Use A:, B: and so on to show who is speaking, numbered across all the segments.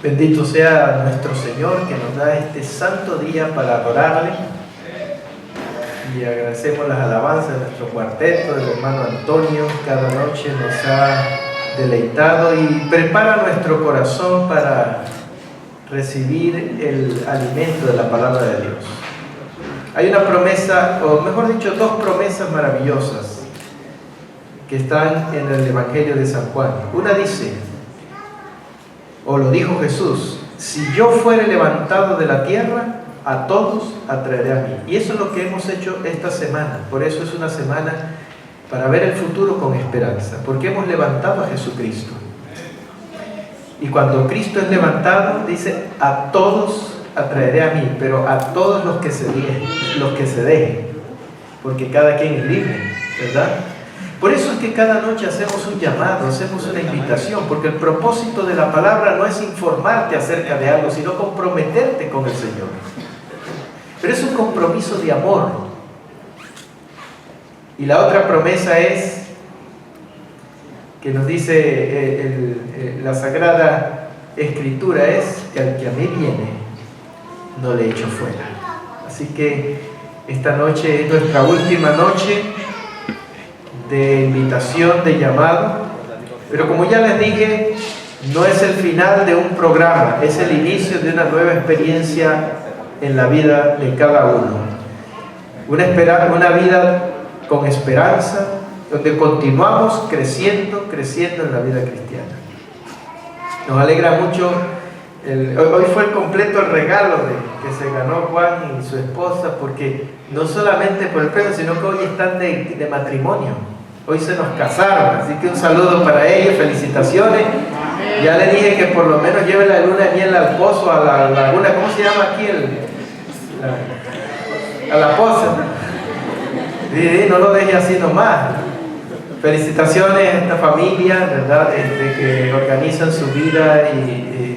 A: Bendito sea nuestro Señor que nos da este santo día para adorarle, y agradecemos las alabanzas de nuestro cuarteto, del hermano Antonio. Cada noche nos ha deleitado y prepara nuestro corazón para recibir el alimento de la palabra de Dios. Hay una promesa, o mejor dicho, dos promesas maravillosas que están en el Evangelio de San Juan. Una dice, o lo dijo Jesús: si yo fuere levantado de la tierra, a todos atraeré a mí. Y eso es lo que hemos hecho esta semana. Por eso es una semana para ver el futuro con esperanza, porque hemos levantado a Jesucristo. Y cuando Cristo es levantado, dice: a todos atraeré a mí, pero a todos los que se dejen, porque cada quien es libre, ¿verdad? Por eso es que cada noche hacemos un llamado, hacemos una invitación, porque el propósito de la palabra no es informarte acerca de algo, sino comprometerte con el Señor. Pero es un compromiso de amor. Y la otra promesa es que nos dice la Sagrada Escritura, es que al que a mí viene, no le echo fuera. Así que esta noche es nuestra última noche de invitación, de llamado, pero como ya les dije, no es el final de un programa, es el inicio de una nueva experiencia en la vida de cada uno. Una vida con esperanza, donde continuamos creciendo en la vida cristiana. Nos alegra mucho, hoy fue completo el regalo que se ganó Juan y su esposa, porque no solamente por el premio, sino que hoy están de matrimonio. Hoy se nos casaron, así que un saludo para ellos, felicitaciones. Ya le dije que por lo menos lleve la luna de miel al pozo, a la laguna, ¿cómo se llama aquí? A la poza. Y no lo deje así nomás. Felicitaciones a esta familia, ¿verdad? Que organizan su vida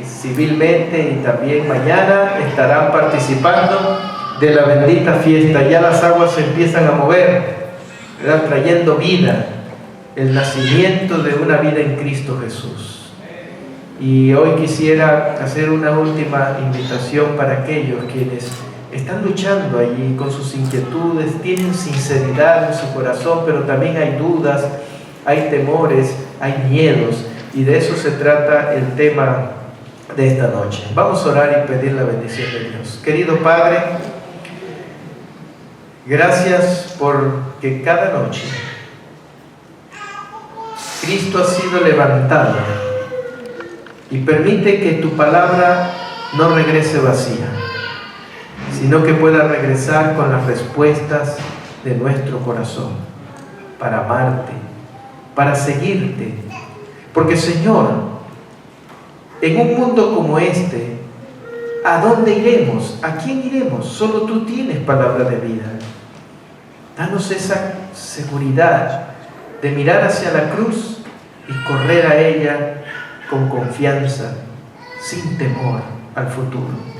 A: civilmente, y también mañana estarán participando de la bendita fiesta. Ya las aguas se empiezan a mover, ¿verdad? Trayendo vida, el nacimiento de una vida en Cristo Jesús. Y hoy quisiera hacer una última invitación para aquellos quienes están luchando allí con sus inquietudes, tienen sinceridad en su corazón, pero también hay dudas, hay temores, hay miedos, y de eso se trata el tema de esta noche. Vamos a orar y pedir la bendición de Dios. Querido Padre, gracias porque cada noche Cristo ha sido levantado, y permite que tu palabra no regrese vacía, sino que pueda regresar con las respuestas de nuestro corazón, para amarte, para seguirte. Porque, Señor, en un mundo como este, ¿a dónde iremos? ¿A quién iremos? Solo tú tienes palabra de vida. Danos esa seguridad de mirar hacia la cruz y correr a ella con confianza, sin temor al futuro.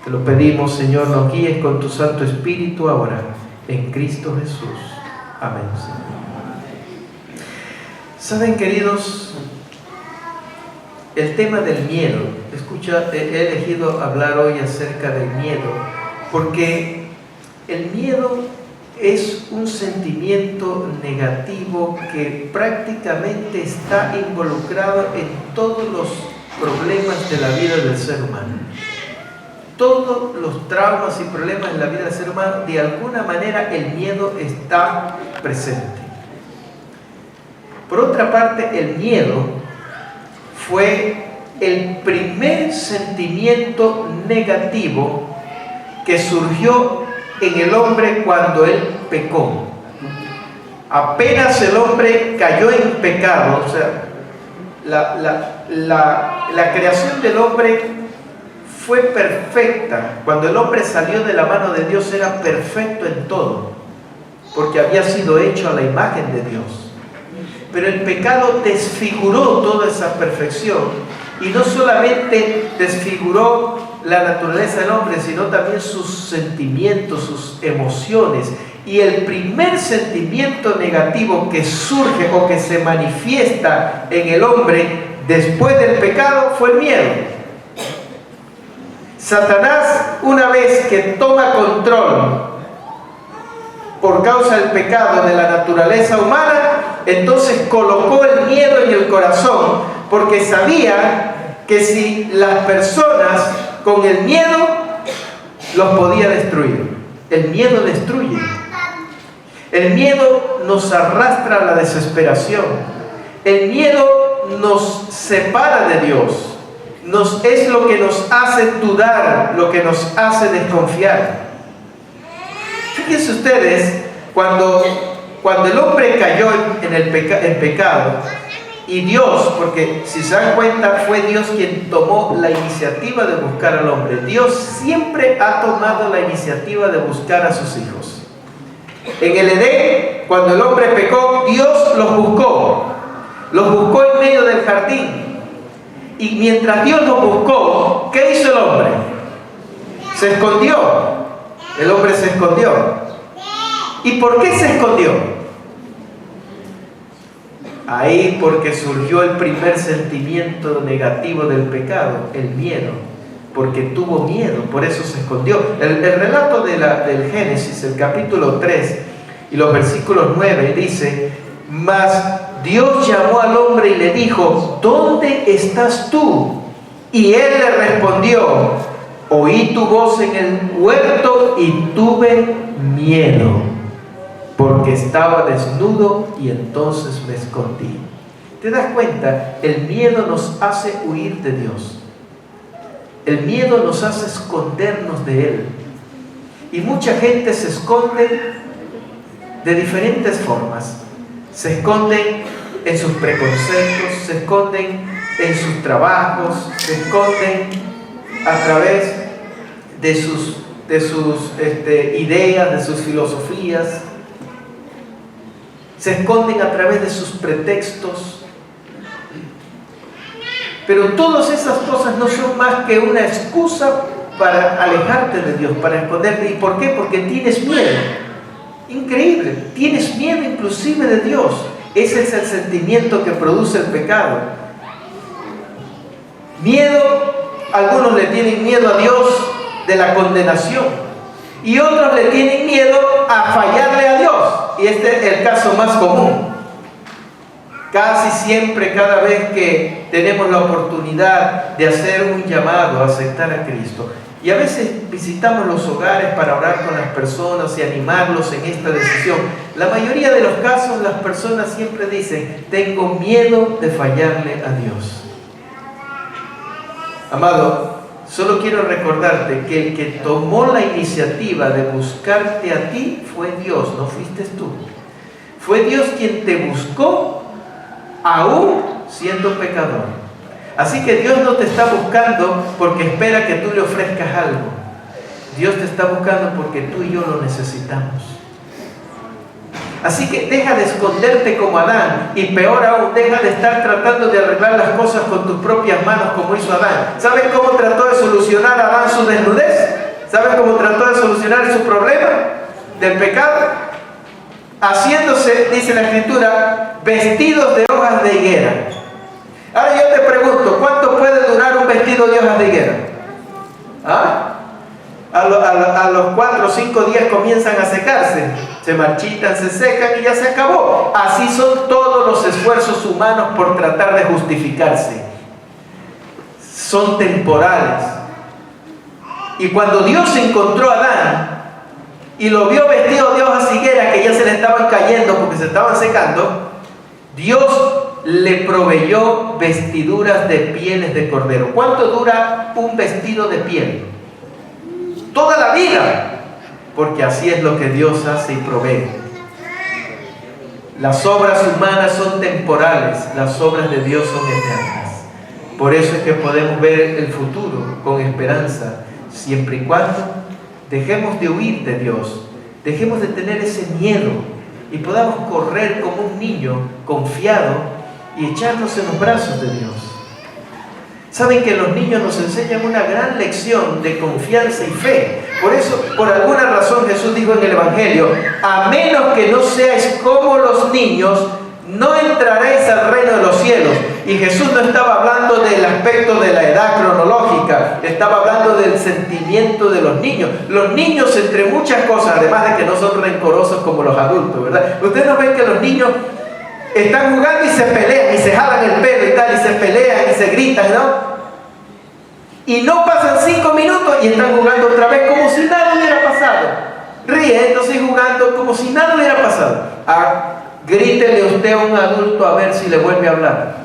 A: Te lo pedimos, Señor, nos guíes con tu Santo Espíritu ahora, en Cristo Jesús. Amén, Señor. Saben, queridos, el tema del miedo, he elegido hablar hoy acerca del miedo, porque el miedo es un sentimiento negativo que prácticamente está involucrado en todos los problemas de la vida del ser humano. Todos los traumas y problemas en la vida del ser humano, de alguna manera el miedo está presente. Por otra parte, el miedo fue el primer sentimiento negativo que surgió en el hombre cuando él pecó. Apenas el hombre cayó en pecado, o sea, la creación del hombre fue perfecta. Cuando el hombre salió de la mano de Dios, era perfecto en todo, porque había sido hecho a la imagen de Dios. Pero el pecado desfiguró toda esa perfección, y no solamente desfiguró la naturaleza del hombre, sino también sus sentimientos, sus emociones. Y el primer sentimiento negativo que surge o que se manifiesta en el hombre después del pecado fue el miedo. Satanás, una vez que toma control por causa del pecado de la naturaleza humana, entonces colocó el miedo en el corazón, porque sabía que si las personas con el miedo los podía destruir. El miedo destruye. El miedo nos arrastra a la desesperación. El miedo nos separa de Dios. Es lo que nos hace dudar, lo que nos hace desconfiar. Fíjense ustedes, cuando el hombre cayó en pecado, y Dios, porque si se dan cuenta, fue Dios quien tomó la iniciativa de buscar al hombre. Dios siempre ha tomado la iniciativa de buscar a sus hijos. En el Edén, cuando el hombre pecó, Dios los buscó en medio del jardín. Y mientras Dios los buscó, ¿qué hizo el hombre? Se escondió. El hombre se escondió. ¿Y por qué se escondió? Ahí porque surgió el primer sentimiento negativo del pecado, el miedo. Porque tuvo miedo, por eso se escondió. El relato del Génesis, el capítulo 3 y los versículos 9 dice: mas Dios llamó al hombre y le dijo: ¿dónde estás tú? Y él le respondió: oí tu voz en el huerto y tuve miedo, porque estaba desnudo y entonces me escondí. ¿Te das cuenta? El miedo nos hace huir de Dios. El miedo nos hace escondernos de Él. Y mucha gente se esconde de diferentes formas. Se esconden en sus preconceptos, se esconden en sus trabajos, se esconden a través de sus ideas, de sus filosofías, se esconden a través de sus pretextos. Pero todas esas cosas no son más que una excusa para alejarte de Dios, para esconderte. ¿Y por qué? Porque tienes miedo. Increíble, tienes miedo inclusive de Dios. Ese es el sentimiento que produce el pecado. Miedo, algunos le tienen miedo a Dios de la condenación y otros le tienen miedo a fallarle a Dios. Y este es el caso más común. Casi siempre, cada vez que tenemos la oportunidad de hacer un llamado a aceptar a Cristo, y a veces visitamos los hogares para orar con las personas y animarlos en esta decisión, la mayoría de los casos las personas siempre dicen: tengo miedo de fallarle a Dios. Amado, solo quiero recordarte que el que tomó la iniciativa de buscarte a ti fue Dios, no fuiste tú. Fue Dios quien te buscó aún siendo pecador. Así que Dios no te está buscando porque espera que tú le ofrezcas algo. Dios te está buscando porque tú y yo lo necesitamos. Así que deja de esconderte como Adán, y peor aún, deja de estar tratando de arreglar las cosas con tus propias manos como hizo Adán. ¿Sabes cómo trató de solucionar Adán su desnudez? ¿Sabes cómo trató de solucionar su problema del pecado? Haciéndose, dice la Escritura, vestidos de hojas de higuera. Ahora yo te pregunto, ¿cuánto puede durar un vestido de hojas de higuera? ¿Ah? A los 4 o 5 días comienzan a secarse, se marchitan, se secan y ya se acabó. Así son todos los esfuerzos humanos por tratar de justificarse. Son temporales. Y cuando Dios encontró a Adán y lo vio vestido de hojas de higuera que ya se le estaban cayendo porque se estaban secando, Dios le proveyó vestiduras de pieles de cordero. ¿Cuánto dura un vestido de piel? Toda la vida, porque así es lo que Dios hace y provee. Las obras humanas son temporales, las obras de Dios son eternas. Por eso es que podemos ver el futuro con esperanza, siempre y cuando dejemos de huir de Dios, dejemos de tener ese miedo y podamos correr como un niño confiado y echarnos en los brazos de Dios. Saben que los niños nos enseñan una gran lección de confianza y fe. Por eso, por alguna razón, Jesús dijo en el Evangelio: a menos que no seáis como los niños, no entraréis al reino de los cielos. Y Jesús no estaba hablando del aspecto de la edad cronológica, estaba hablando del sentimiento de los niños. Los niños, entre muchas cosas, además de que no son rencorosos como los adultos, ¿verdad? Ustedes no ven que los niños están jugando y se pelean, y se jalan el pelo y tal, y se pelean y se gritan, ¿no? Y no pasan 5 minutos y están jugando otra vez como si nada hubiera pasado, riéndose y jugando como si nada hubiera pasado. Grítele usted a un adulto a ver si le vuelve a hablar.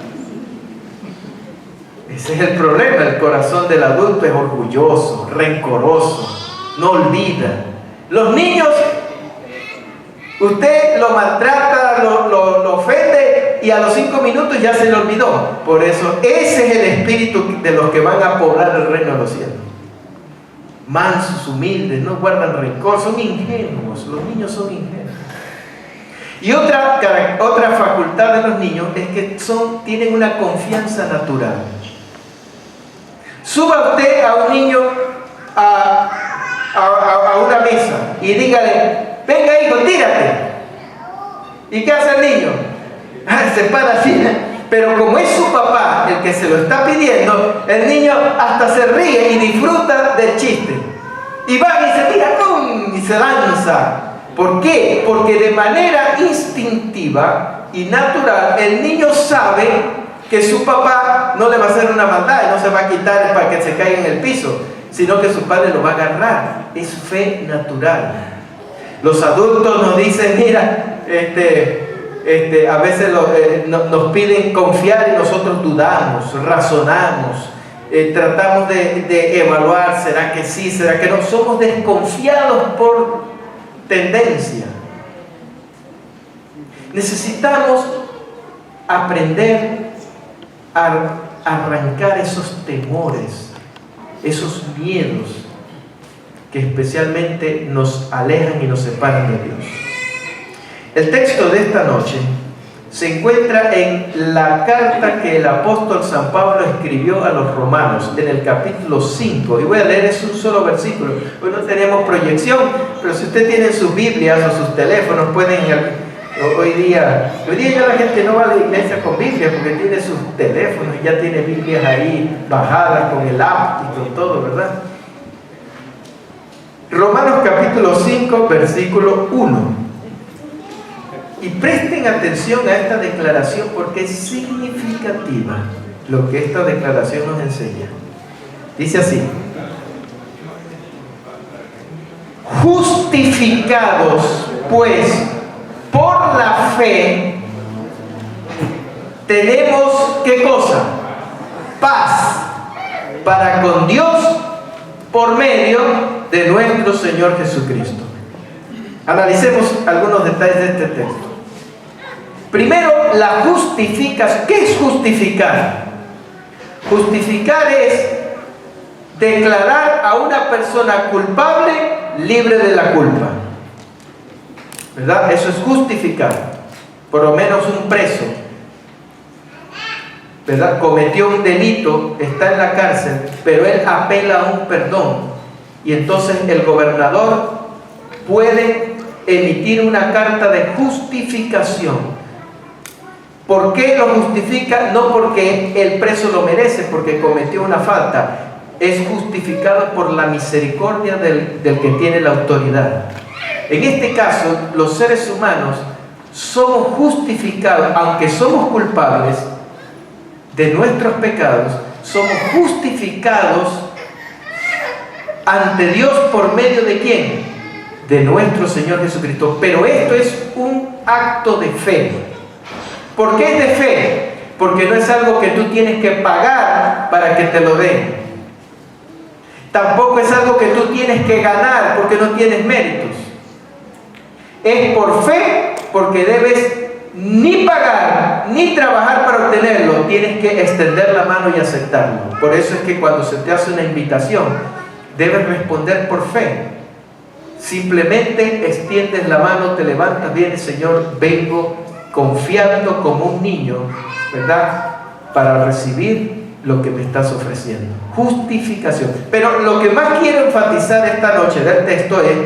A: Ese es el problema. El corazón del adulto es orgulloso, rencoroso, no olvida. Los niños, usted lo maltrata, lo ofende y a los 5 minutos ya se le olvidó. Por eso ese es el espíritu de los que van a poblar el reino de los cielos. Mansos, humildes, no guardan rencor, son ingenuos. Los niños son ingenuos. Y otra facultad de los niños es que tienen una confianza natural. Suba usted a un niño a una mesa y dígale: venga hijo, tírate. ¿Y qué hace el niño? Se para así, pero como es su papá el que se lo está pidiendo, el niño hasta se ríe y disfruta del chiste. Y va y se tira, ¡pum!, y se lanza. ¿Por qué? Porque de manera instintiva y natural el niño sabe que su papá no le va a hacer una maldad y no se va a quitar para que se caiga en el piso, sino que su padre lo va a agarrar. Es fe natural. Los adultos nos dicen: mira, a veces nos piden confiar y nosotros dudamos, razonamos, tratamos de evaluar, ¿será que sí, será que no? Somos desconfiados por tendencia. Necesitamos aprender a arrancar esos temores, esos miedos que especialmente nos alejan y nos separan de Dios. El texto de esta noche se encuentra en la carta que el apóstol San Pablo escribió a los romanos, en el capítulo 5, y voy a leer, es un solo versículo. Hoy no tenemos proyección, pero si usted tiene sus Biblias o sus teléfonos, hoy día ya la gente no va a la iglesia con Biblia porque tiene sus teléfonos y ya tiene Biblias ahí bajadas con el app y con todo, ¿verdad? Romanos capítulo 5, versículo 1. Y presten atención a esta declaración porque es significativa lo que esta declaración nos enseña. Dice así: justificados pues por la fe, tenemos ¿qué cosa? Paz para con Dios por medio de nuestro Señor Jesucristo. Analicemos algunos detalles de este texto. Primero, la justificación. ¿Qué es justificar? Justificar es declarar a una persona culpable libre de la culpa, ¿verdad? Eso es justificar. Por lo menos un preso, ¿verdad?, cometió un delito, está en la cárcel, pero él apela a un perdón, y entonces el gobernador puede emitir una carta de justificación. ¿Por qué lo justifica? No porque el preso lo merece, porque cometió una falta. Es justificado por la misericordia del que tiene la autoridad. En este caso, los seres humanos somos justificados, aunque somos culpables de nuestros pecados, somos justificados ante Dios por medio de ¿quién? De nuestro Señor Jesucristo. Pero esto es un acto de fe. ¿Por qué es de fe? Porque no es algo que tú tienes que pagar para que te lo den. Tampoco es algo que tú tienes que ganar porque no tienes méritos. Es por fe, porque debes ni pagar ni trabajar para obtenerlo. Tienes que extender la mano y aceptarlo. Por eso es que cuando se te hace una invitación, debes responder por fe. Simplemente extiendes la mano, te levantas, vienes: Señor, vengo confiando como un niño, ¿verdad?, para recibir lo que me estás ofreciendo. Justificación. Pero lo que más quiero enfatizar esta noche del texto es: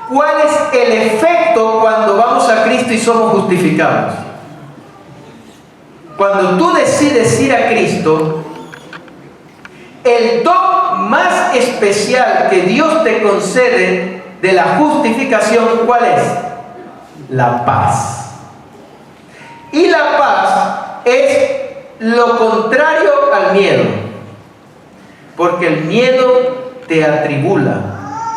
A: ¿cuál es el efecto cuando vamos a Cristo y somos justificados? cuando tú decides ir a Cristo, el don más especial que Dios te concede de la justificación, ¿cuál es? La paz. Y la paz es lo contrario al miedo, porque el miedo te atribula,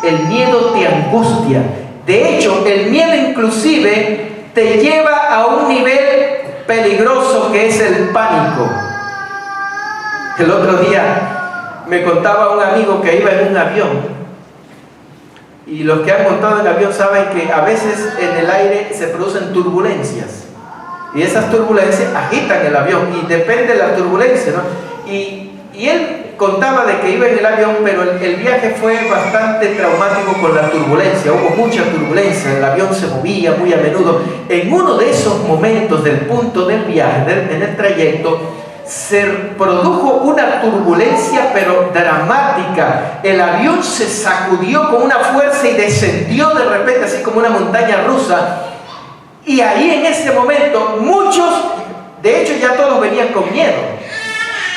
A: el miedo te angustia. De hecho, el miedo inclusive te lleva a un nivel peligroso que es el pánico. El otro día me contaba un amigo que iba en un avión, y los que han montado en avión saben que a veces en el aire se producen turbulencias, y esas turbulencias agitan el avión, y depende de la turbulencia, ¿no? Y él contaba de que iba en el avión, pero el viaje fue bastante traumático con la turbulencia. Hubo mucha turbulencia, el avión se movía muy a menudo. En uno de esos momentos del punto del viaje, en el trayecto, se produjo una turbulencia pero dramática. El avión se sacudió con una fuerza y descendió de repente así como una montaña rusa. Y ahí en ese momento muchos, de hecho ya todos venían con miedo,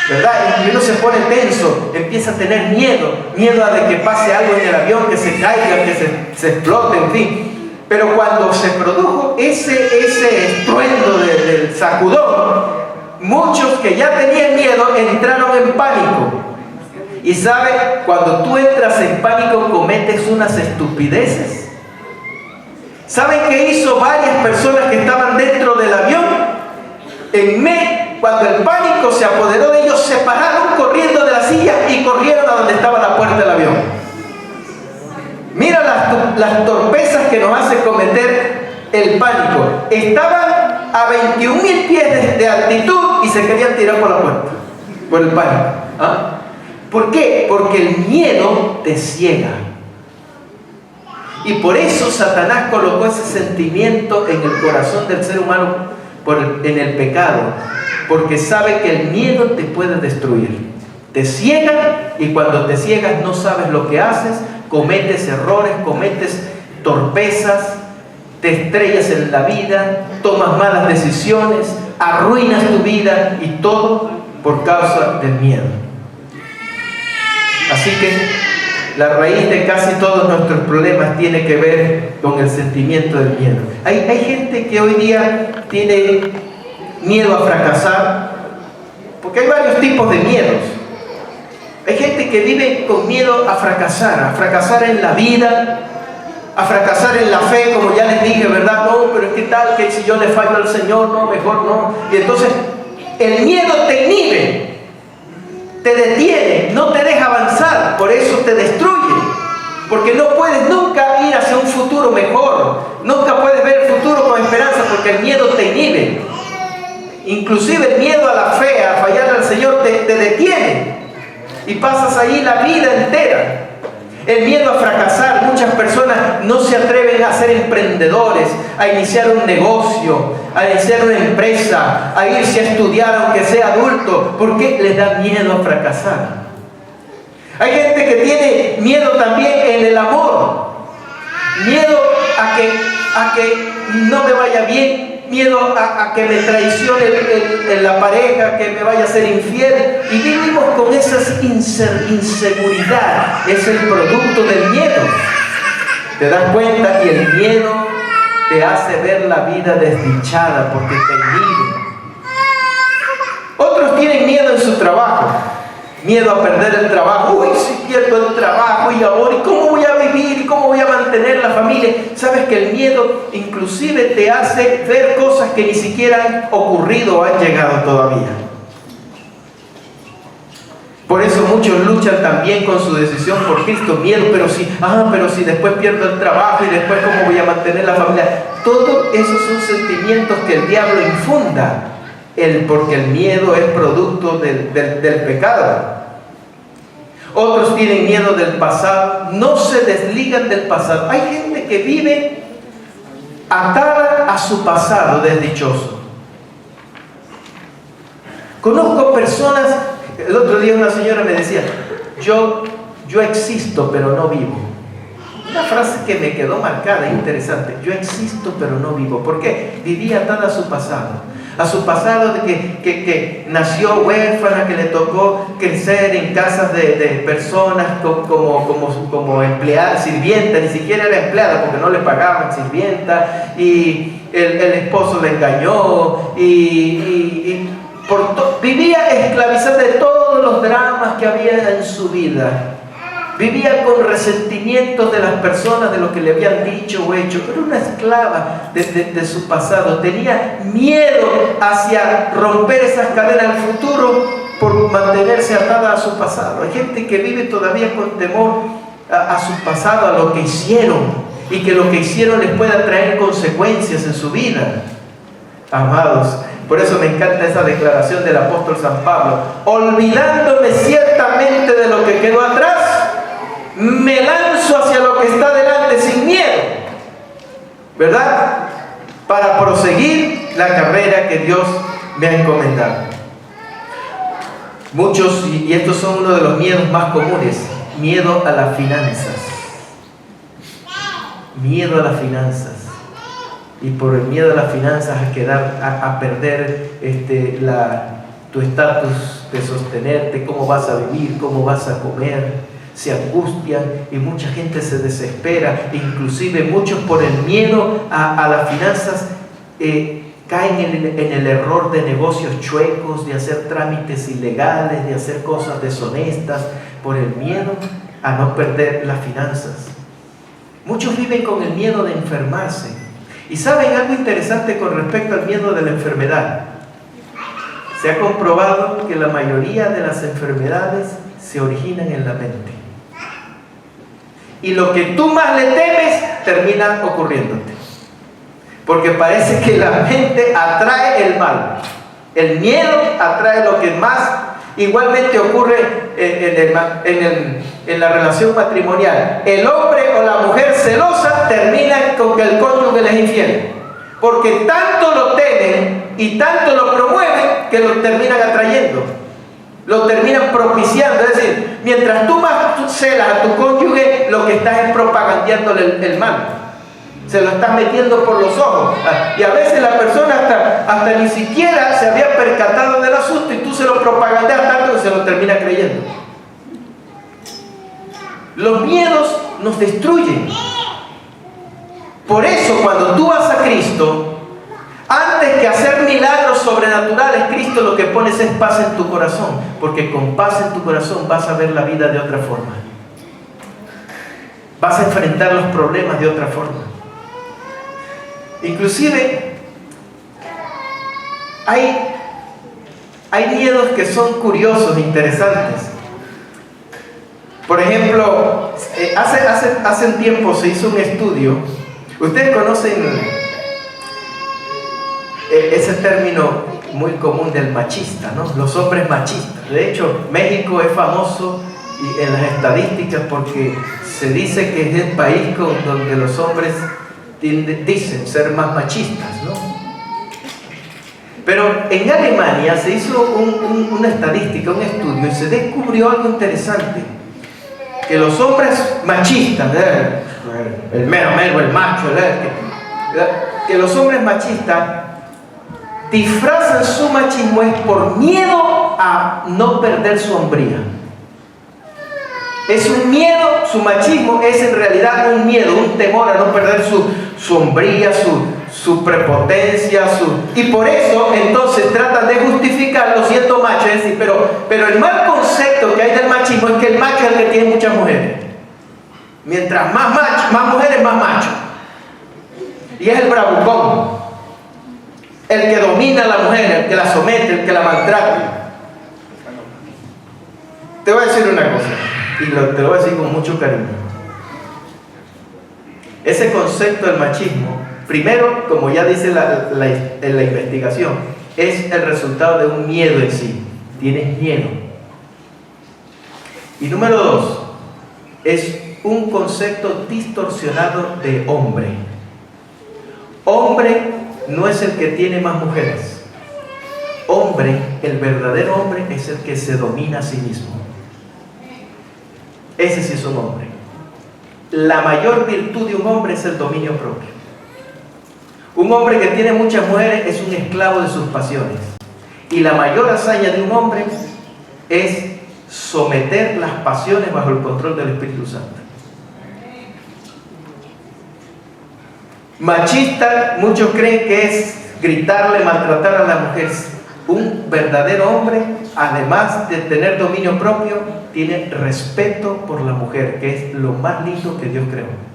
A: ¿verdad? Y uno se pone tenso, empieza a tener miedo a de que pase algo en el avión, que se caiga, que se explote, en fin. Pero cuando se produjo ese estruendo del sacudón, muchos que ya tenían miedo entraron en pánico. Y ¿sabe? Cuando tú entras en pánico cometes unas estupideces. ¿Saben qué hizo varias personas que estaban dentro del avión? Cuando el pánico se apoderó de ellos, se pararon corriendo de la silla y corrieron a donde estaba la puerta del avión. Mira las torpezas que nos hace cometer el pánico. Estaban a 21.000 pies de altitud y se querían tirar por la puerta, por el pánico. ¿Ah? ¿Por qué? Porque el miedo te ciega. Y por eso Satanás colocó ese sentimiento en el corazón del ser humano en el pecado, porque sabe que el miedo te puede destruir. Te ciega, y cuando te ciegas no sabes lo que haces, cometes errores, cometes torpezas, te estrellas en la vida, tomas malas decisiones, arruinas tu vida, y todo por causa del miedo. Así que la raíz de casi todos nuestros problemas tiene que ver con el sentimiento del miedo. Hay gente que hoy día tiene miedo a fracasar, porque hay varios tipos de miedos. Hay gente que vive con miedo a fracasar en la vida, a fracasar en la fe, como ya les dije, ¿verdad? No, pero es que tal, que si yo le fallo al Señor, no, mejor no. Y entonces el miedo te inhibe, te detiene, no te deja avanzar, por eso te destruye, porque no puedes nunca ir hacia un futuro mejor, nunca puedes ver el futuro con esperanza, porque el miedo te inhibe. Inclusive el miedo a la fe, a fallar al Señor, te detiene, y pasas ahí la vida entera. El miedo a fracasar, muchas personas no se atreven a ser emprendedores, a iniciar un negocio, a iniciar una empresa, a irse a estudiar aunque sea adulto, porque les da miedo a fracasar. Hay gente que tiene miedo también en el amor, miedo a que no me vaya bien, miedo a que me traicione la pareja, que me vaya a ser infiel, y vivimos con esa inseguridad. Es el producto del miedo. Te das cuenta, y el miedo te hace ver la vida desdichada porque te inhibe. Otros tienen miedo en su trabajo, miedo a perder el trabajo. Uy, si pierdo el trabajo, y ahora, ¿y cómo voy a vivir? ¿Y cómo voy a mantener la familia? Sabes que el miedo inclusive te hace ver cosas que ni siquiera han ocurrido o han llegado todavía. Por eso muchos luchan también con su decisión por Cristo. Miedo, pero si después pierdo el trabajo, y después cómo voy a mantener la familia. Todos esos son sentimientos que el diablo infunda, porque el miedo es producto del pecado. Otros tienen miedo del pasado, no se desligan del pasado. Hay gente que vive atada a su pasado desdichoso. Conozco personas, el otro día una señora me decía, yo existo pero no vivo. Una frase que me quedó marcada, interesante. Yo existo pero no vivo. ¿Por qué? Vivía atada a su pasado. a su pasado de que nació huérfana, que le tocó crecer en casas de personas como empleada, sirvienta, ni siquiera era empleada porque no le pagaban sirvienta, y el esposo la engañó, y vivía esclavizada de todos los dramas que había en su vida. Vivía con resentimientos de las personas, de lo que le habían dicho o hecho. Era una esclava de su pasado. Tenía miedo hacia romper esas cadenas al futuro por mantenerse atada a su pasado. Hay gente que vive todavía con temor a su pasado, a lo que hicieron, y que lo que hicieron les pueda traer consecuencias en su vida. Amados, por eso me encanta esa declaración del apóstol San Pablo: olvidándome ciertamente de lo que quedó atrás, me lanzo hacia lo que está delante sin miedo, ¿verdad? Para proseguir la carrera que Dios me ha encomendado. Muchos, y estos son uno de los miedos más comunes: miedo a las finanzas. Miedo a las finanzas. Y por el miedo a las finanzas a perder tu estatus de sostenerte, cómo vas a vivir, cómo vas a comer. Se angustian y mucha gente se desespera. Inclusive muchos, por el miedo a las finanzas, caen en el error de negocios chuecos, de hacer trámites ilegales, de hacer cosas deshonestas, por el miedo a no perder las finanzas. Muchos viven con el miedo de enfermarse. Y saben algo interesante con respecto al miedo de la enfermedad. Se ha comprobado que la mayoría de las enfermedades se originan en la mente. Y lo que tú más le temes termina ocurriéndote. Porque parece que la mente atrae el mal. El miedo atrae lo que más. Igualmente ocurre en la relación matrimonial. El hombre o la mujer celosa termina con que el cónyuge les es infiel. Porque tanto lo temen y tanto lo promueven que lo terminan atrayendo. Lo terminan propiciando. Es decir, mientras tú más celas a tu cónyuge, lo que estás es propagandeándole el mal. Se lo estás metiendo por los ojos. Y a veces la persona hasta ni siquiera se había percatado del asunto, y tú se lo propagandeas tanto que se lo termina creyendo. Los miedos nos destruyen. Por eso, cuando tú vas a Cristo, antes que hacer milagros sobrenaturales, Cristo lo que pones es paz en tu corazón. Porque con paz en tu corazón vas a ver la vida de otra forma. Vas a enfrentar los problemas de otra forma. Inclusive, hay miedos que son curiosos, interesantes. Por ejemplo, hace un tiempo se hizo un estudio. Ustedes conocen ese término muy común del machista, ¿no? Los hombres machistas. De hecho, México es famoso en las estadísticas porque se dice que es el país donde los hombres dicen ser más machistas, ¿no? Pero en Alemania se hizo una estadística, un estudio, y se descubrió algo interesante: que los hombres machistas, el mero, el macho, que los hombres machistas disfrazan su machismo es por miedo a no perder su hombría. Es un miedo, su machismo es en realidad un miedo, un temor a no perder su hombría, su prepotencia, y por eso entonces tratan de justificarlo siendo macho. Es decir, pero el mal concepto que hay del machismo es que el macho es el que tiene muchas mujeres. Mientras más mujeres, más macho. Y es el bravucón, el que domina a la mujer, el que la somete, el que la maltrata. Te voy a decir una cosa, y te lo voy a decir con mucho cariño. Ese concepto del machismo, primero, como ya dice en la investigación, es el resultado de un miedo en sí. Tienes miedo. Y número 2, es un concepto distorsionado de hombre. Hombre no es el que tiene más mujeres. Hombre, el verdadero hombre, es el que se domina a sí mismo. Ese sí es un hombre. La mayor virtud de un hombre es el dominio propio. Un hombre que tiene muchas mujeres es un esclavo de sus pasiones. Y la mayor hazaña de un hombre es someter las pasiones bajo el control del Espíritu Santo. Machista, muchos creen que es gritarle, maltratar a la mujer. Un verdadero hombre, además de tener dominio propio, tiene respeto por la mujer, que es lo más lindo que Dios creó.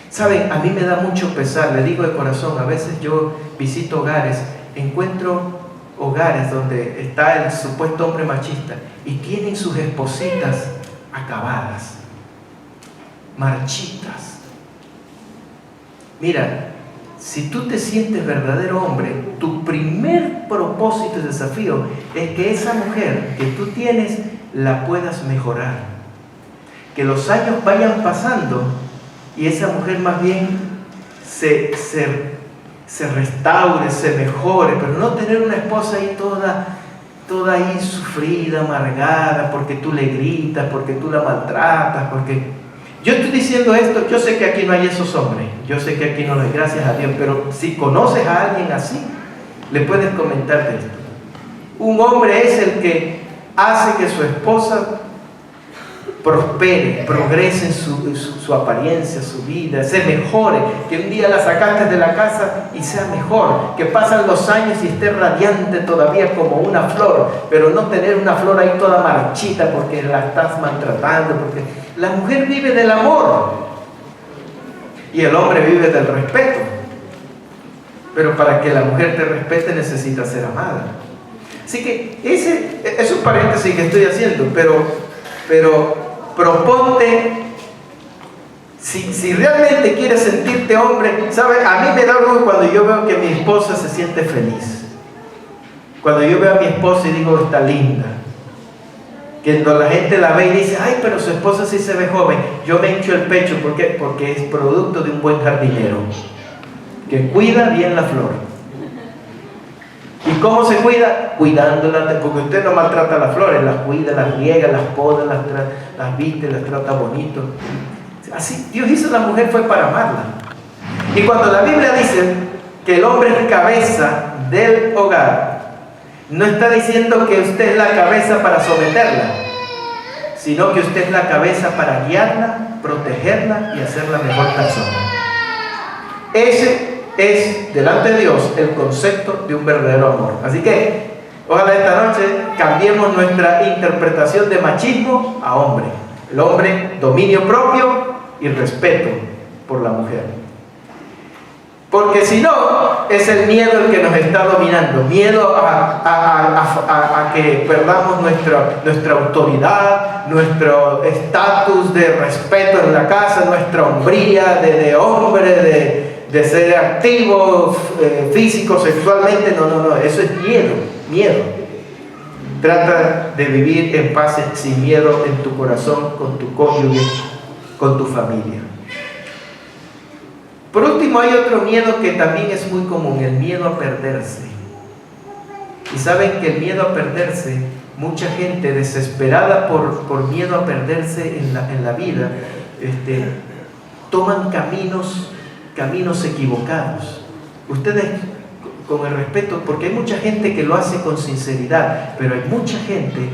A: Saben, a mí me da mucho pesar, le digo de corazón, a veces yo visito hogares, encuentro hogares donde está el supuesto hombre machista y tienen sus espositas acabadas, marchitas. Mira, si tú te sientes verdadero hombre, tu primer propósito y desafío es que esa mujer que tú tienes la puedas mejorar. Que los años vayan pasando y esa mujer más bien se restaure, se mejore, pero no tener una esposa ahí toda ahí sufrida, amargada, porque tú le gritas, porque tú la maltratas, porque... Yo estoy diciendo esto, yo sé que aquí no hay esos hombres, yo sé que aquí no hay, gracias a Dios, pero si conoces a alguien así, le puedes comentar de esto. Un hombre es el que hace que su esposa prospere, progrese en su apariencia, su vida, se mejore, que un día la sacaste de la casa y sea mejor, que pasan los años y esté radiante todavía como una flor, pero no tener una flor ahí toda marchita porque la estás maltratando, porque la mujer vive del amor y el hombre vive del respeto, pero para que la mujer te respete necesita ser amada. Así que ese es un paréntesis que estoy haciendo, pero proponte, si realmente quieres sentirte hombre, ¿sabes? A mí me da orgullo cuando yo veo que mi esposa se siente feliz. Cuando yo veo a mi esposa y digo, está linda. Que cuando la gente la ve y dice, ay, pero su esposa sí se ve joven, yo me hincho el pecho. ¿Por qué? Porque es producto de un buen jardinero que cuida bien la flor. ¿Y cómo se cuida? Cuidándola, porque usted no maltrata las flores, las cuida, las riega, las poda, las viste, las trata bonito. Así Dios hizo a la mujer, fue para amarla. Y cuando la Biblia dice que el hombre es cabeza del hogar, no está diciendo que usted es la cabeza para someterla, sino que usted es la cabeza para guiarla, protegerla y hacerla mejor persona. Ese es, delante de Dios, el concepto de un verdadero amor. Así que, ojalá esta noche cambiemos nuestra interpretación de machismo a hombre. El hombre, dominio propio y respeto por la mujer. Porque si no, es el miedo el que nos está dominando. Miedo a que perdamos nuestra autoridad, nuestro estatus de respeto en la casa, nuestra hombría de hombre, de ser activo, físico, sexualmente. No, eso es miedo. Trata de vivir en paz, sin miedo en tu corazón, con tu cónyuge, con tu familia. Por último, hay otro miedo que también es muy común, el miedo a perderse. Y saben que el miedo a perderse, mucha gente desesperada por miedo a perderse en la vida, toman caminos equivocados. Ustedes, con el respeto, porque hay mucha gente que lo hace con sinceridad, pero hay mucha gente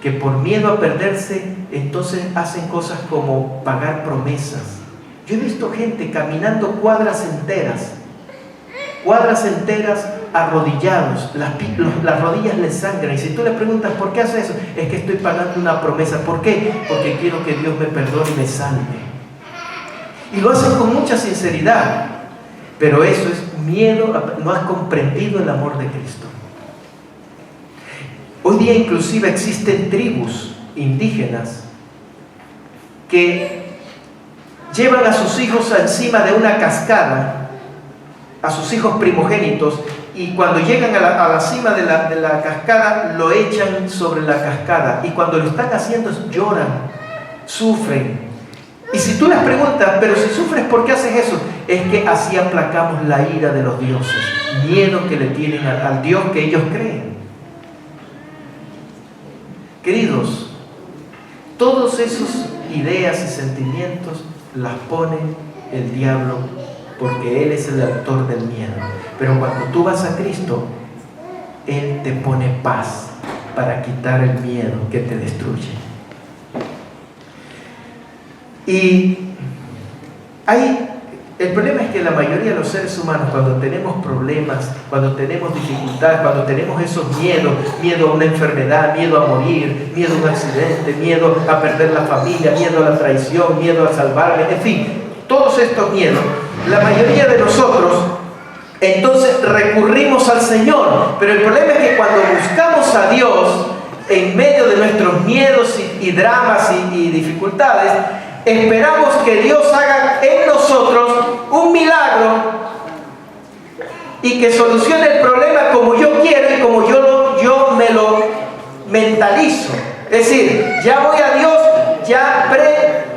A: que por miedo a perderse, entonces hacen cosas como pagar promesas. Yo he visto gente caminando cuadras enteras arrodillados, las rodillas les sangran, y si tú le preguntas ¿por qué hace eso? Es que estoy pagando una promesa. ¿Por qué? Porque quiero que Dios me perdone y me salve. Y lo hacen con mucha sinceridad, pero eso es miedo, no has comprendido el amor de Cristo. Hoy día inclusive existen tribus indígenas que llevan a sus hijos encima de una cascada, a sus hijos primogénitos, y cuando llegan a la cima de la cascada, lo echan sobre la cascada, y cuando lo están haciendo lloran, sufren. Y si tú les preguntas, pero si sufres, ¿por qué haces eso? Es que así aplacamos la ira de los dioses, miedo que le tienen al Dios que ellos creen. Queridos, todos esos ideas y sentimientos las pone el diablo porque Él es el autor del miedo. Pero cuando tú vas a Cristo, Él te pone paz para quitar el miedo que te destruye. Y el problema es que la mayoría de los seres humanos, cuando tenemos problemas, cuando tenemos dificultades, cuando tenemos esos miedos, miedo a una enfermedad, miedo a morir, miedo a un accidente, miedo a perder la familia, miedo a la traición, miedo a salvarme, en fin, todos estos miedos, la mayoría de nosotros entonces recurrimos al Señor. Pero el problema es que cuando buscamos a Dios en medio de nuestros miedos y dramas y dificultades, esperamos que Dios haga en nosotros un milagro y que solucione el problema como yo quiero y como yo me lo mentalizo. Es decir, ya voy a Dios ya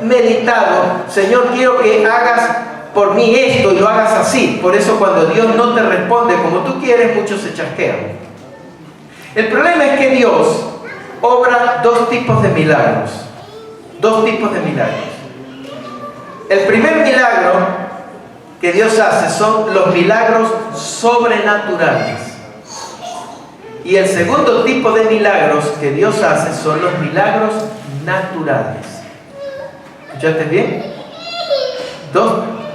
A: premeditado. Señor, quiero que hagas por mí esto y lo hagas así. Por eso cuando Dios no te responde como tú quieres, muchos se chasquean. El problema es que Dios obra dos tipos de milagros. Dos tipos de milagros. El primer milagro que Dios hace son los milagros sobrenaturales. Y el segundo tipo de milagros que Dios hace son los milagros naturales. ¿Escuchaste bien?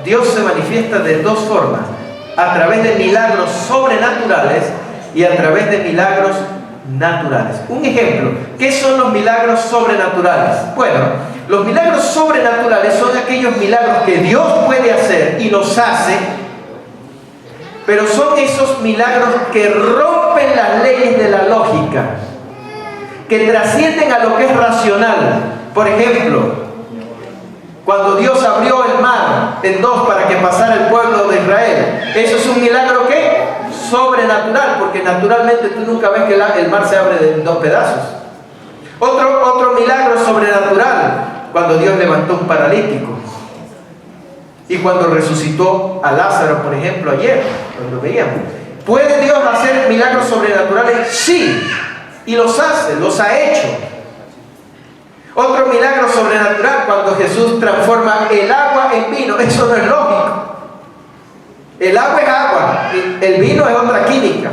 A: Dios se manifiesta de dos formas: a través de milagros sobrenaturales y a través de milagros naturales. Un ejemplo, ¿qué son los milagros sobrenaturales? Bueno, los milagros sobrenaturales son aquellos milagros que Dios puede hacer y los hace, pero son esos milagros que rompen las leyes de la lógica, que trascienden a lo que es racional. Por ejemplo, cuando Dios abrió el mar en dos para que pasara el pueblo de Israel, eso es un milagro ¿qué? Sobrenatural, porque naturalmente tú nunca ves que el mar se abre en dos pedazos. Otro milagro sobrenatural, cuando Dios levantó un paralítico y cuando resucitó a Lázaro, por ejemplo, ayer, cuando veíamos. ¿Puede Dios hacer milagros sobrenaturales? Sí, y los hace, los ha hecho. Otro milagro sobrenatural, cuando Jesús transforma el agua en vino. Eso no es lógico. El agua es agua, el vino es otra química.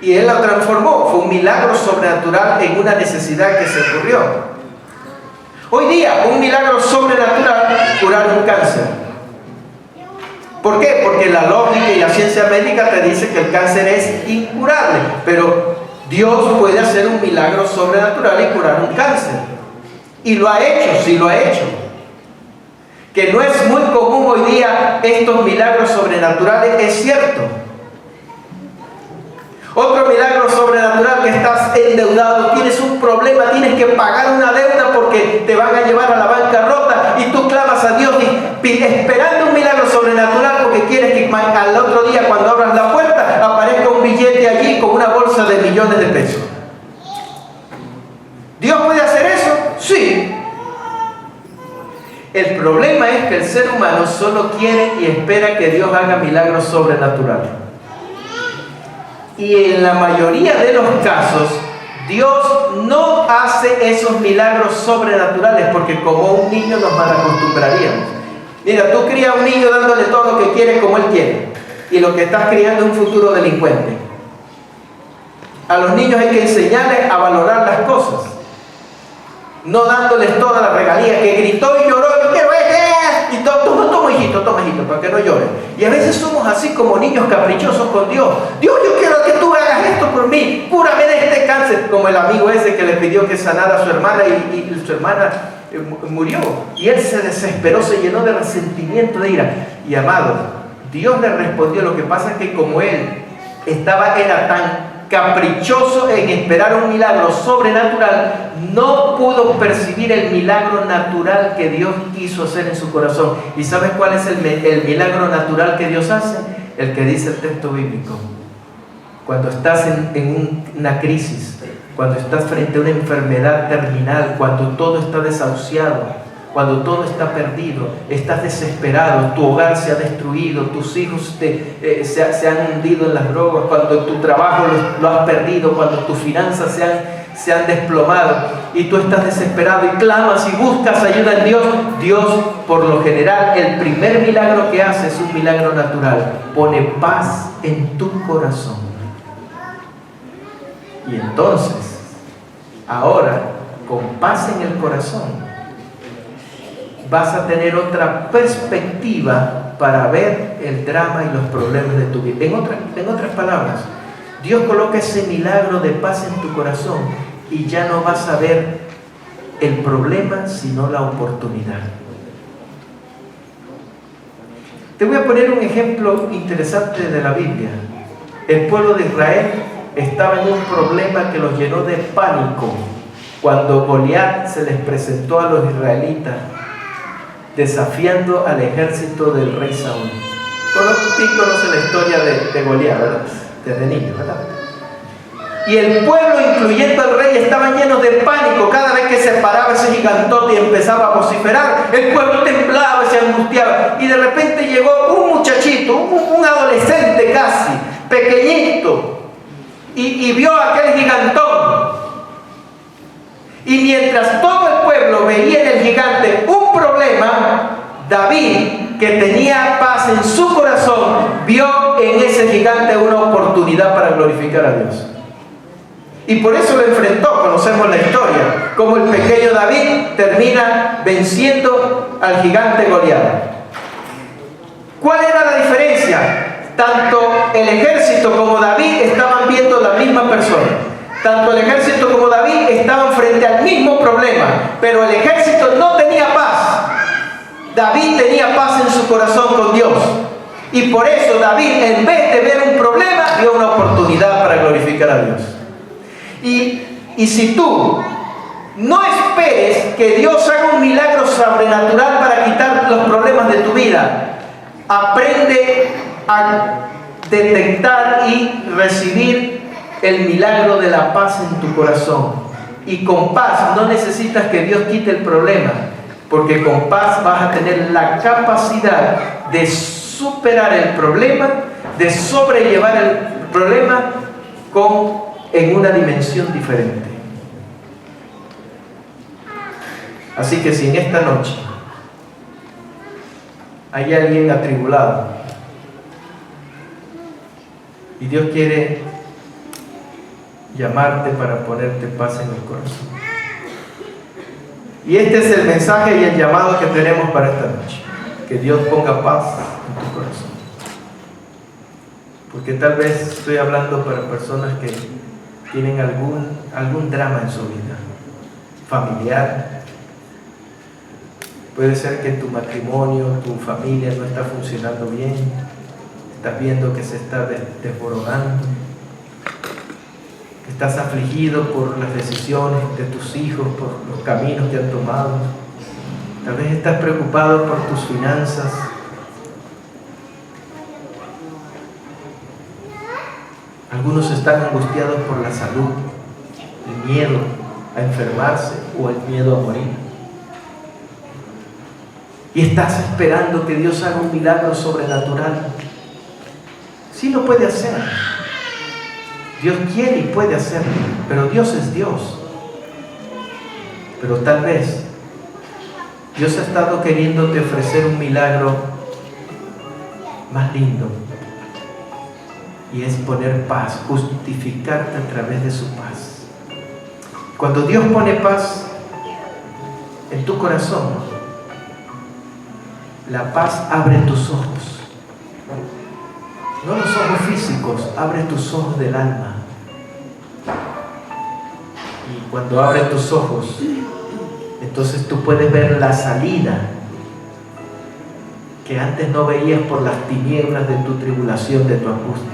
A: Y Él la transformó. Fue un milagro sobrenatural en una necesidad que se ocurrió. Hoy día, un milagro sobrenatural, curar un cáncer. ¿Por qué? Porque la lógica y la ciencia médica te dice que el cáncer es incurable. Pero Dios puede hacer un milagro sobrenatural y curar un cáncer. Y lo ha hecho, sí lo ha hecho. Que no es muy común hoy día estos milagros sobrenaturales, es cierto. Otro milagro sobrenatural, que estás endeudado, tienes un problema, tienes que pagar una deuda porque te van a llevar a la bancarrota y tú clamas a Dios esperando un milagro sobrenatural porque quieres que al otro día cuando abras la puerta aparezca un billete allí con una bolsa de millones de pesos. ¿Dios puede hacer eso? Sí. El problema es que el ser humano solo quiere y espera que Dios haga milagros sobrenaturales. Y en la mayoría de los casos, Dios no hace esos milagros sobrenaturales porque como un niño nos malacostumbraríamos. Mira, tú crías a un niño dándole todo lo que quiere como él quiere. Y lo que estás criando es un futuro delincuente. A los niños hay que enseñarles a valorar las cosas. No dándoles toda la regalía, que gritó y lloró, yo quiero y toma hijito, para que no llore. Y a veces somos así como niños caprichosos con Dios. Dios, yo quiero que tú hagas esto por mí, cúrame de este cáncer. Como el amigo ese que le pidió que sanara a su hermana y su hermana murió. Y él se desesperó, se llenó de resentimiento, de ira. Y amado, Dios le respondió. Lo que pasa es que como él era tan caprichoso en esperar un milagro sobrenatural, no pudo percibir el milagro natural que Dios quiso hacer en su corazón. ¿Y sabes cuál es el milagro natural que Dios hace? El que dice el texto bíblico. Cuando estás en una crisis, cuando estás frente a una enfermedad terminal, cuando todo está desahuciado, cuando todo está perdido, estás desesperado, tu hogar se ha destruido, tus hijos se han hundido en las drogas, cuando tu trabajo lo has perdido, cuando tus finanzas se han desplomado y tú estás desesperado y clamas y buscas ayuda en Dios, Dios, por lo general, el primer milagro que hace es un milagro natural. Pone paz en tu corazón. Y entonces, ahora, con paz en el corazón, vas a tener otra perspectiva para ver el drama y los problemas de tu vida. En otras palabras, Dios coloca ese milagro de paz en tu corazón y ya no vas a ver el problema, sino la oportunidad. Te voy a poner un ejemplo interesante de la Biblia. El pueblo de Israel estaba en un problema que los llenó de pánico cuando Goliat se les presentó a los israelitas desafiando al ejército del rey Saúl. ¿Quién conoce la historia de Goliat, verdad? Desde niño, ¿verdad? Y el pueblo, incluyendo al rey, estaban llenos de pánico. Cada vez que se paraba ese gigantote y empezaba a vociferar, el pueblo temblaba, se angustiaba. Y de repente llegó un muchachito, un adolescente casi, pequeñito, y vio a aquel gigantón. Y mientras todo el pueblo veía en el gigante un problema, David, que tenía paz en su corazón, vio en ese gigante una oportunidad para glorificar a Dios. Y por eso lo enfrentó. Conocemos la historia, como el pequeño David termina venciendo al gigante Goliat. ¿Cuál era la diferencia? Tanto el ejército como David estaban viendo la misma persona. Tanto el ejército como David estaban frente al mismo problema, pero el ejército no tenía paz. David tenía paz en su corazón con Dios. Y por eso David, en vez de ver un problema, vio una oportunidad para glorificar a Dios. Y si tú no esperes que Dios haga un milagro sobrenatural para quitar los problemas de tu vida, aprende a detectar y recibir el milagro de la paz en tu corazón. Y con paz no necesitas que Dios quite el problema, porque con paz vas a tener la capacidad de superar el problema, de sobrellevar el problema en una dimensión diferente. Así que si en esta noche hay alguien atribulado y Dios quiere llamarte para ponerte paz en el corazón, y este es el mensaje y el llamado que tenemos para esta noche: que Dios ponga paz en tu corazón. Porque tal vez estoy hablando para personas que tienen algún drama en su vida familiar. Puede ser que tu matrimonio, tu familia no está funcionando bien, estás viendo que se está desmoronando, estás afligido por las decisiones de tus hijos, por los caminos que han tomado. Tal vez estás preocupado por tus finanzas. Algunos están angustiados por la salud, el miedo a enfermarse o el miedo a morir. Y estás esperando que Dios haga un milagro sobrenatural. Sí lo puede hacer. Dios quiere y puede hacerlo, pero Dios es Dios. Pero tal vez Dios ha estado queriéndote ofrecer un milagro más lindo, y es poner paz, justificarte a través de su paz. Cuando Dios pone paz en tu corazón, la paz abre tus ojos. No los ojos físicos, abre tus ojos del alma. Y cuando abre tus ojos, entonces tú puedes ver la salida que antes no veías por las tinieblas de tu tribulación, de tu angustia.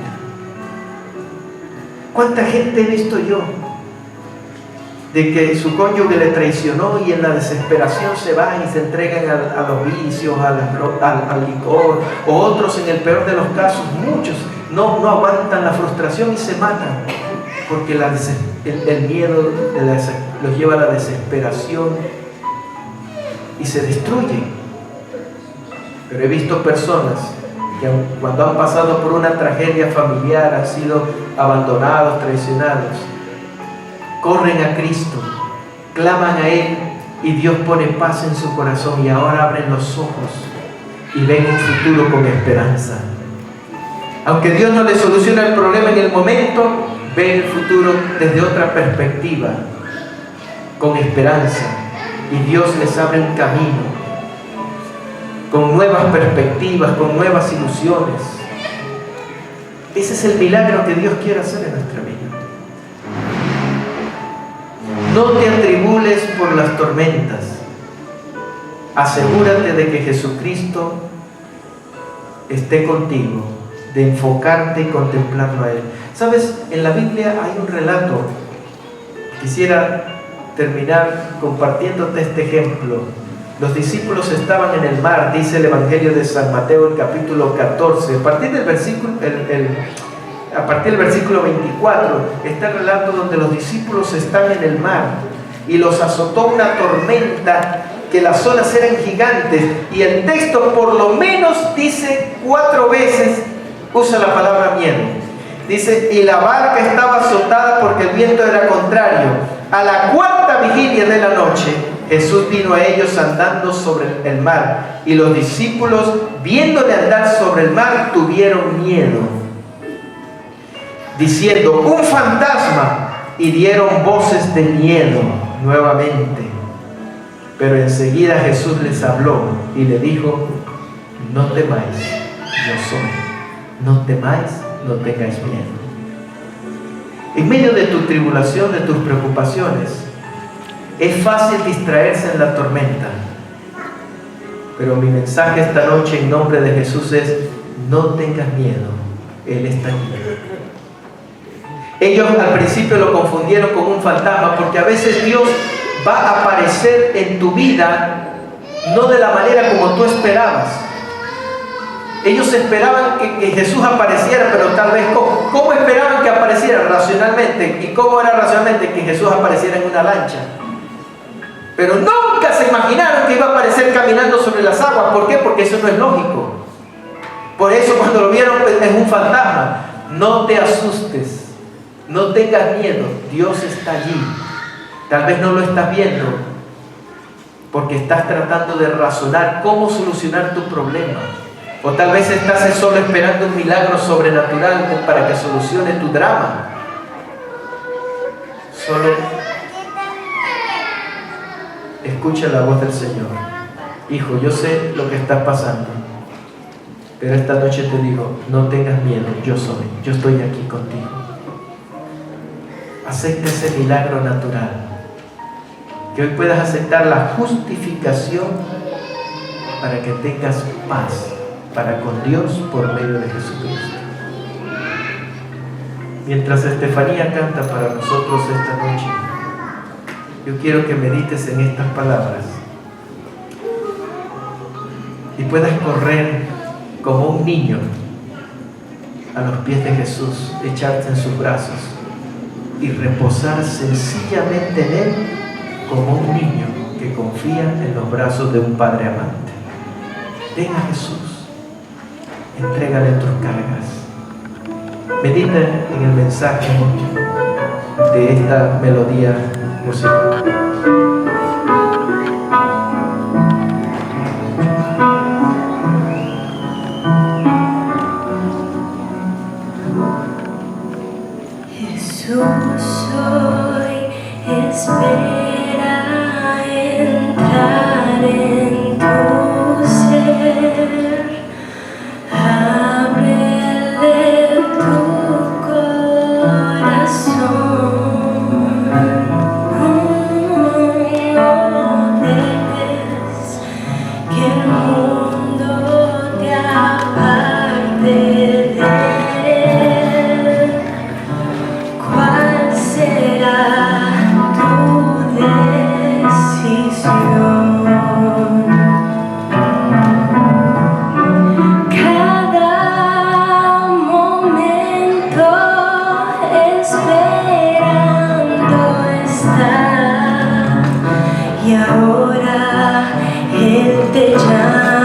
A: ¿Cuánta gente he visto yo de que su cónyuge le traicionó y en la desesperación se van y se entregan a los vicios, al licor, o otros, en el peor de los casos, muchos no aguantan la frustración y se matan porque el miedo los lleva a la desesperación y se destruyen? Pero he visto personas que cuando han pasado por una tragedia familiar, han sido abandonados, traicionados, corren a Cristo, claman a Él y Dios pone paz en su corazón y ahora abren los ojos y ven un futuro con esperanza. Aunque Dios no les soluciona el problema en el momento, ven el futuro desde otra perspectiva, con esperanza, y Dios les abre un camino, con nuevas perspectivas, con nuevas ilusiones. Ese es el milagro que Dios quiere hacer en nuestra vida. No te atribules por las tormentas. Asegúrate de que Jesucristo esté contigo, de enfocarte y contemplarlo a Él. ¿Sabes? En la Biblia hay un relato. Quisiera terminar compartiéndote este ejemplo. Los discípulos estaban en el mar, dice el Evangelio de San Mateo, el capítulo 14. A partir del versículo 24, está el relato donde los discípulos están en el mar y los azotó una tormenta, que las olas eran gigantes, y el texto por lo menos dice 4 veces, usa la palabra miedo. Dice, y la barca estaba azotada porque el viento era contrario. A la 4ª vigilia de la noche, Jesús vino a ellos andando sobre el mar, y los discípulos, viéndole andar sobre el mar, tuvieron miedo, diciendo, un fantasma, y dieron voces de miedo nuevamente. Pero enseguida Jesús les habló y le dijo, no temáis, yo soy. No temáis, no tengáis miedo. En medio de tu tribulación, de tus preocupaciones, es fácil distraerse en la tormenta. Pero mi mensaje esta noche en nombre de Jesús es, no tengas miedo, Él está aquí. Ellos al principio lo confundieron con un fantasma, porque a veces Dios va a aparecer en tu vida no de la manera como tú esperabas. Ellos esperaban que Jesús apareciera, pero tal vez ¿cómo esperaban que apareciera racionalmente? ¿Y cómo era racionalmente que Jesús apareciera en una lancha? Pero nunca se imaginaron que iba a aparecer caminando sobre las aguas. ¿Por qué? Porque eso no es lógico. Por eso cuando lo vieron, pues, es un fantasma. No te asustes, no tengas miedo, Dios está allí. Tal vez no lo estás viendo porque estás tratando de razonar cómo solucionar tu problema. O tal vez estás solo esperando un milagro sobrenatural para que solucione tu drama. Solo escucha la voz del Señor. Hijo, yo sé lo que estás pasando, pero esta noche te digo, no tengas miedo, yo estoy aquí contigo. Acepta ese milagro natural. Que hoy puedas aceptar la justificación para que tengas paz para con Dios por medio de Jesucristo. Mientras Estefanía canta para nosotros esta noche, yo quiero que medites en estas palabras y puedas correr como un niño a los pies de Jesús, echarte en sus brazos y reposar sencillamente en Él como un niño que confía en los brazos de un Padre amante. Ven a Jesús, entrégale tus cargas. Medita en el mensaje de esta melodía musical.
B: Jesús, hoy espera entrar en tu ser. Ábrele tu corazón. No dejes que el mundo te aparte de Él. ¿Cuál será tu decisión? Cada momento esperando está, y ahora Él te llama.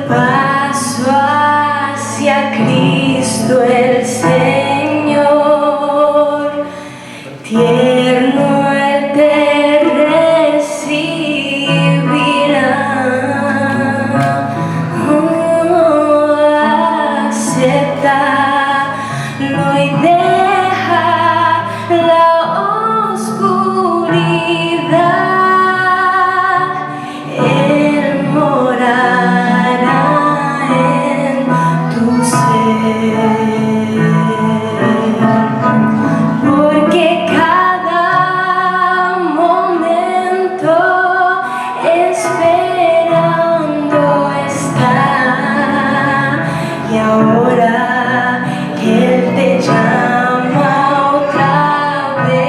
B: paso hacia Cristo el Señor, tierno Él te recibirá. Acéptalo y deja la oscuridad. Él morará en tu ser, porque cada momento esperando está, y ahora Él te llama otra vez.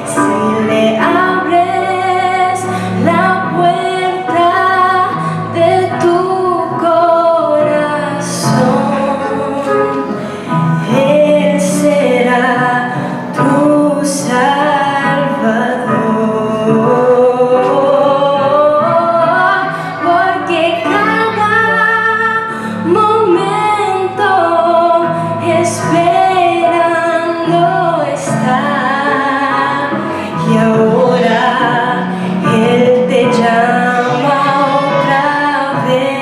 B: Si le abres la puerta de tu corazón, Él será tu Salvador, porque cada momento esperando está, y ahora Él te llama otra vez.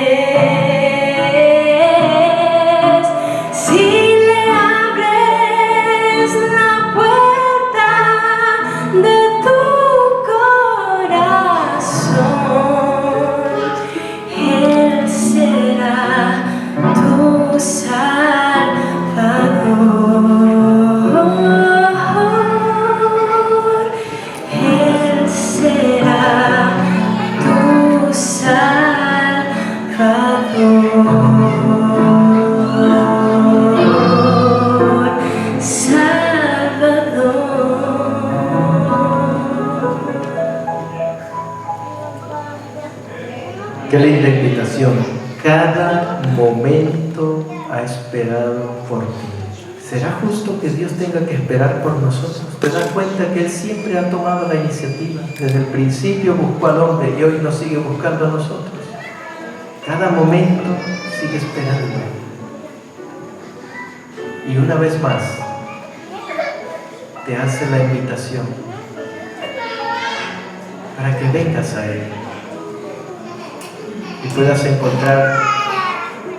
B: Si le abres la puerta de tu corazón, Él será tu Salvador. Él será tu Salvador.
A: Qué linda invitación. Cada momento ha esperado por ti. ¿Será justo que Dios tenga que esperar por nosotros? ¿Te das cuenta que Él siempre ha tomado la iniciativa? Desde el principio buscó al hombre y hoy nos sigue buscando a nosotros. Cada momento sigue esperando. Y una vez más, te hace la invitación para que vengas a Él y puedas encontrar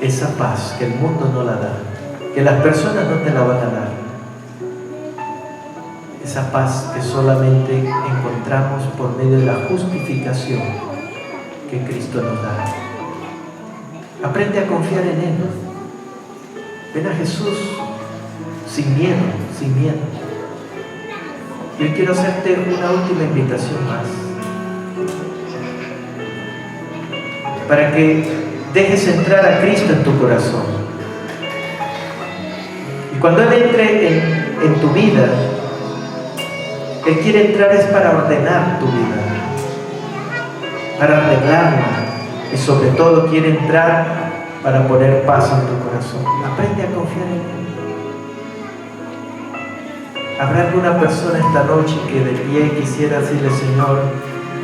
A: esa paz que el mundo no la da, que las personas no te la van a dar. Esa paz que solamente encontramos por medio de la justificación que Cristo nos da. Aprende a confiar en Él. Ven a Jesús sin miedo, sin miedo. Y hoy quiero hacerte una última invitación más, para que dejes entrar a Cristo en tu corazón. Y cuando Él entre en tu vida, Él quiere entrar es para ordenar tu vida, para arreglarla, y sobre todo quiere entrar para poner paz en tu corazón. Aprende a confiar en Él. Habrá alguna persona esta noche que de pie quisiera decirle: Señor,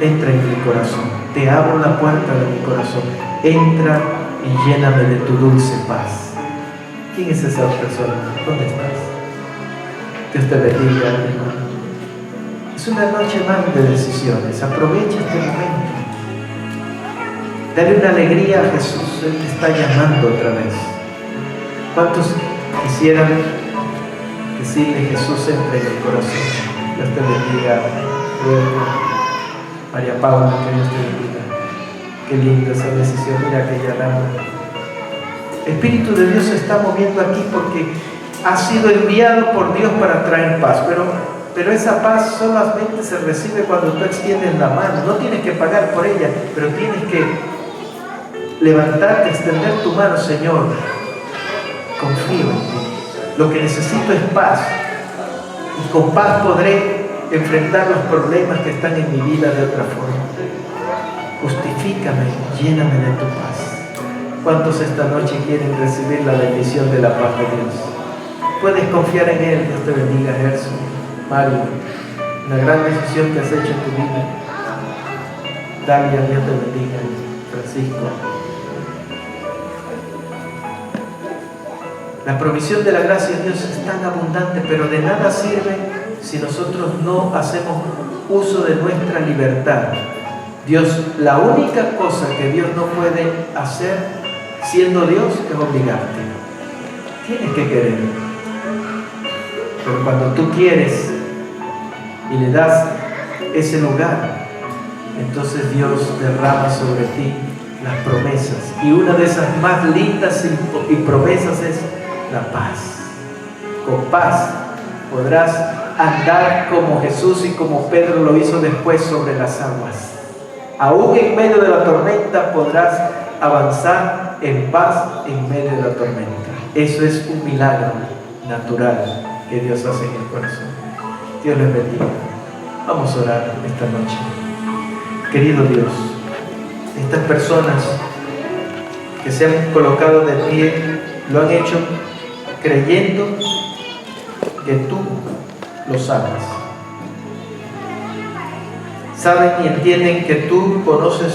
A: entra en mi corazón, te abro la puerta de mi corazón, entra y lléname de tu dulce paz. ¿Quién es esa persona? ¿Dónde estás? Dios te bendiga, hermano. Es una noche más de decisiones. Aprovecha este momento. Dale una alegría a Jesús. Él te está llamando otra vez. ¿Cuántos quisieran decirle: Jesús, entra en mi corazón? Dios te bendiga. María Paula, que Dios te bendiga. Qué linda esa decisión. Mira aquella dama. El Espíritu de Dios se está moviendo aquí porque ha sido enviado por Dios para traer paz. Pero esa paz solamente se recibe cuando tú extiendes la mano. No tienes que pagar por ella, pero tienes que levantarte, extender tu mano. Señor, confío en ti. Lo que necesito es paz. Y con paz podré enfrentar los problemas que están en mi vida de otra forma. Justifícame, lléname de tu paz. ¿Cuántos esta noche quieren recibir la bendición de la paz de Dios? Puedes confiar en Él. Dios te bendiga, Gerson, Mario. Una gran decisión que has hecho en tu vida. Dalia, Dios te bendiga. Francisco. La provisión de la gracia de Dios es tan abundante, pero de nada sirve si nosotros no hacemos uso de nuestra libertad. Dios, la única cosa que Dios no puede hacer siendo Dios es obligarte. Tienes que querer. Pero cuando tú quieres y le das ese lugar, entonces Dios derrama sobre ti las promesas. Y una de esas más lindas y promesas es la paz. Con paz podrás andar como Jesús y como Pedro lo hizo después sobre las aguas. Aún en medio de la tormenta podrás avanzar en paz en medio de la tormenta. Eso es un milagro natural que Dios hace en el corazón. Dios les bendiga. Vamos a orar esta noche. Querido Dios, estas personas que se han colocado de pie lo han hecho creyendo que tú los amas. Saben y entienden que tú conoces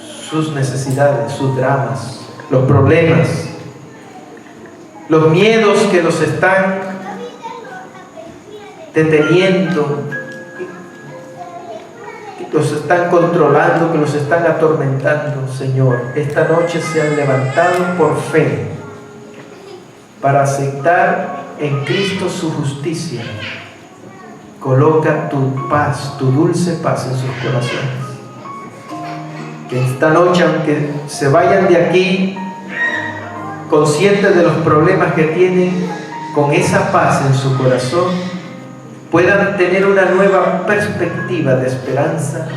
A: sus necesidades, sus dramas, los problemas, los miedos que los están deteniendo, que los están controlando, que los están atormentando. Señor, esta noche se han levantado por fe para aceptar en Cristo su justicia. Coloca tu paz, tu dulce paz en sus corazones. Que esta noche, aunque se vayan de aquí conscientes de los problemas que tienen, con esa paz en su corazón, puedan tener una nueva perspectiva de esperanza,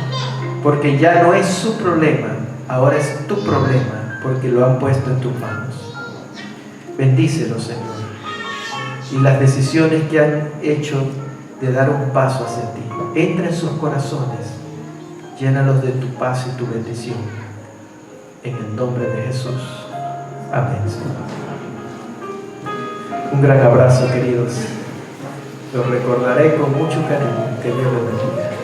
A: porque ya no es su problema, ahora es tu problema, porque lo han puesto en tus manos. Bendícelos, Señor, y las decisiones que han hecho de dar un paso hacia ti, entra en sus corazones, llénalos de tu paz y tu bendición, en el nombre de Jesús. Amén, Señor. Un gran abrazo, queridos. Los recordaré con mucho cariño. Que Dios los bendiga.